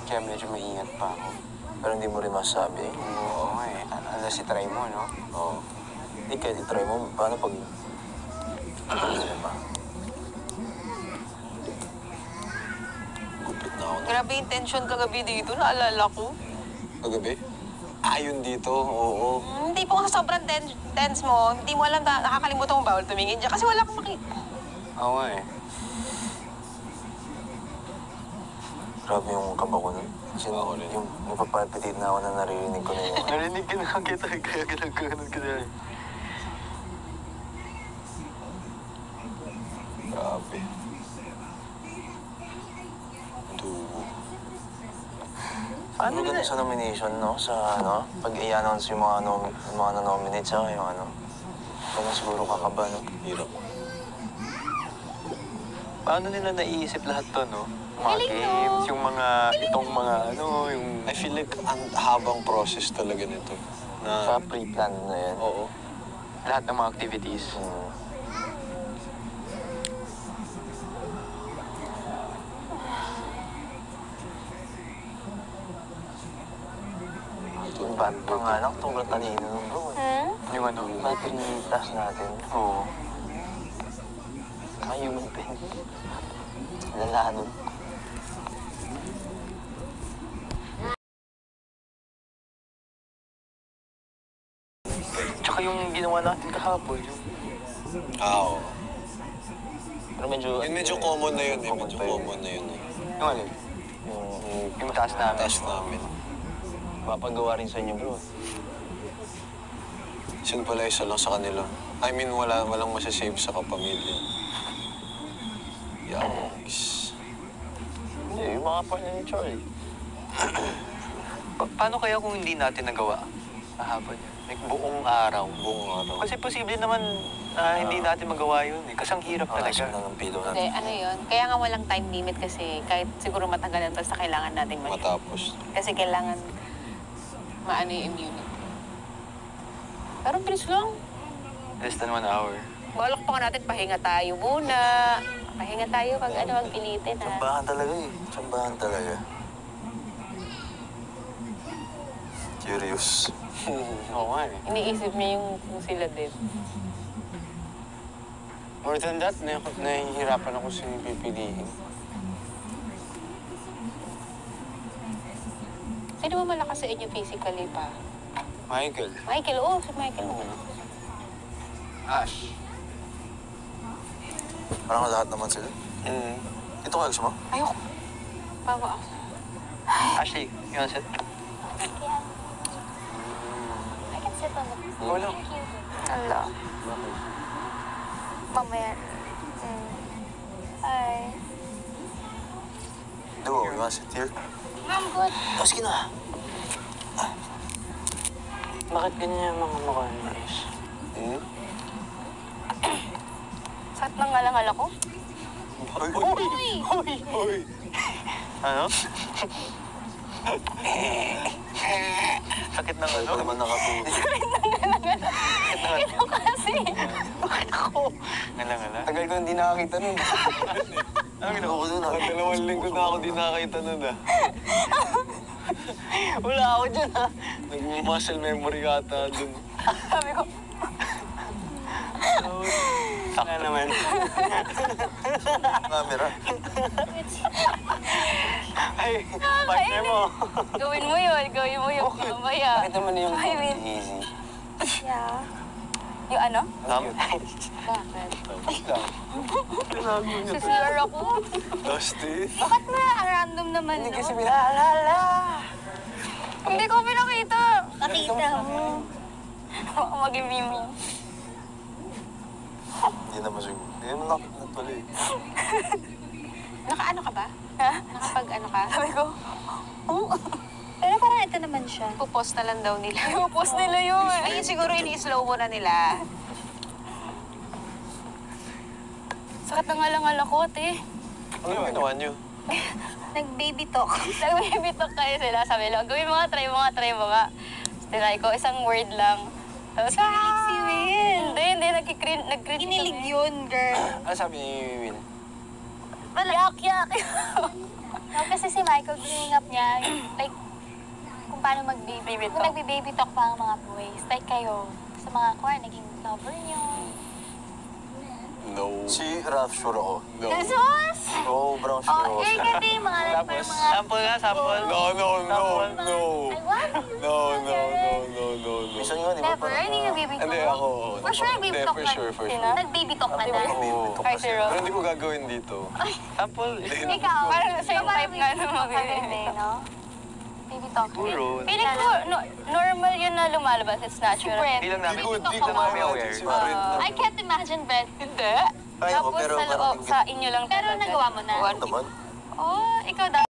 Kaya medyo maingat pa ako. Pero hindi mo rin masasabi. Oo nga eh. Unless itry mo, no? Oo. Hindi kahit itry mo, paano pag... Gupit na ako na. Grabe yung tension kagabi dito, naalala ko. Kagabi? Ayun dito, oo. Hindi po sa sobrang tense mo, hindi mo alam na nakakalimutan mo bawal tumingin dyan kasi wala kang makita. Oo nga eh. Grabe yung kaba ko nun. Kasi yung papalpitate na ako na naririnig ko na yung... Narinig ka na kita, kaya ginaganon ka na. Grabe. Dugo. Ano ganun sa nomination, no? Sa ano? Pag i-announce yung mga, mga na-nominate sa yung ano? Kung siguro kakaba, no? Hirap. Paano nila naiisip lahat to, no? Mga games, yung mga, itong mga ano, yung... I feel like ang habang process talaga nito. Sa Na, pre-plan na yan. oo. Lahat ng mga activities. Yung bat pa nga lang, sobrang talino nun, bro. Yung ano, Battery task natin. oo. Human pen. Lala nun. Tsaka yung ginawa natin kahapon, yung... Oo. Pero medyo... Medyo common na yun eh. Medyo common na yun eh. Yung ano, yung task namin. Task namin. Mapagawa rin sa inyo, bro. Sino pala isa lang sa kanila? I mean, walang masasave sa kapamilya. Yikes. Hindi, yung mga partner ni Charlie. Paano kaya kung hindi natin nagawa kahapon yun? Like, buong araw. Buong araw. Kasi posible naman na hindi natin magawa yun eh. Kasi ang hirap Alasok talaga. na ng pilo Hindi, natin. ano yun? Kaya nga walang time limit kasi kahit siguro matagalan basta kailangan natin Matapos. Kasi kailangan maano yung immunity. Pero bilis lang. Less than 1 hour. Balak pa nga natin, pahinga tayo muna. Pahinga tayo pag ano, wag pilitin ha. Tsambahan talaga eh. Tsambahan talaga. Curious. Oo nga eh. Iniisip niya yung kung sila din. More than that, nahihirapan ako sa pipiliin. Sino ba malakas sa inyo physically pa? Michael. Michael, oo, si Michael. Ash. Parang lahat naman sila. Mm. Ito kayo gusto mo? Ayoko. Bawa ako. Ashley, you want to sit? I can sit on the... Wala. Thank you. Hello. Mamaya. Hi. Duo, you wanna sit here? I'm good. Oh, sige na. Bakit ganyan yung mga mukha ni Ash? Hmm? Sakit ng ngalangal ako? Uy! Ano? Sakit ng ano? Ito naman nakatuloy. Ito kasi. Bakit ako? Ngala-ngala? Tagal ko hindi nakakita nun. Anong ginawa ko doon? Dalawang linggo na ako di nakakita nun ah. Wala ako dyan ha. Nag-muscle memory ata dun. Sabi ko, Saka naman. Camera. Ay, partner mo. gawin mo yun, mamaya. Bakit naman yung I mean, easy? Yeah. yung ano? Bakit? Bakit? Tinago niya. CCR ako. Dusty. Bakit na? Random naman, Hindi no? kasi pinaalala. Hindi ko pinakita. Nakita mo. Baka maging mimi. Hindi naman siguro. Hindi naman nakakita pala eh. Nakaano ka ba? Ha? Nakapag-ano ka? Sabi ko, Pero parang ito naman siya. pupost na lang daw nila. Pupost nila yun. Ay, siguro ini-slow mo na nila. Sakit na ngalangal ako, ate. Ano yung ginawa niyo? Nag-baby talk. Nagbibitok kayo sila. Sabi lang, gawin mo nga, try mo nga. Tinry ko, isang word lang. Tapos, Si Will. hindi, nag-cringe. Kinilig yun, girl. Ano sabi ni Will? Yak. No, kasi si Michael, bringing up niya, like, kung paano mag-baby. Baby Kung talk. nagbe-baby talk pa ang mga boys. Like kayo, sa mga kuha, naging lover niyo. No. Si Ralph, sure ako. No. Jesus! Oo, brown sure Oh, ako. eh, kasi mga like, Tapos, mga... sample nga, sample. No, no, no, no. I want you. No, no, no, no, no, no. Minsan nga, di ba? Never, hindi nag-baby talk. Hindi, ako. For sure, nag-baby Hindi, talk for na. sure, for Sino? sure. Nag-baby talk ka na. Oo. Ay, si Ro. Pero hindi ko gagawin dito. Sample. Ikaw, Parang same parang type nga baby ng talk ka mga rin, no? Baby talk. Siguro. Feeling ko, normal yun na lumalabas. It's natural. Hindi lang namin, Di hindi ko lang namin aware. si Brent na. I can't imagine, Brett. Hindi. Kaya ko, Tapos pero sa, parang sa inyo lang Pero talaga. nagawa mo na. naman. Oh, ikaw daw.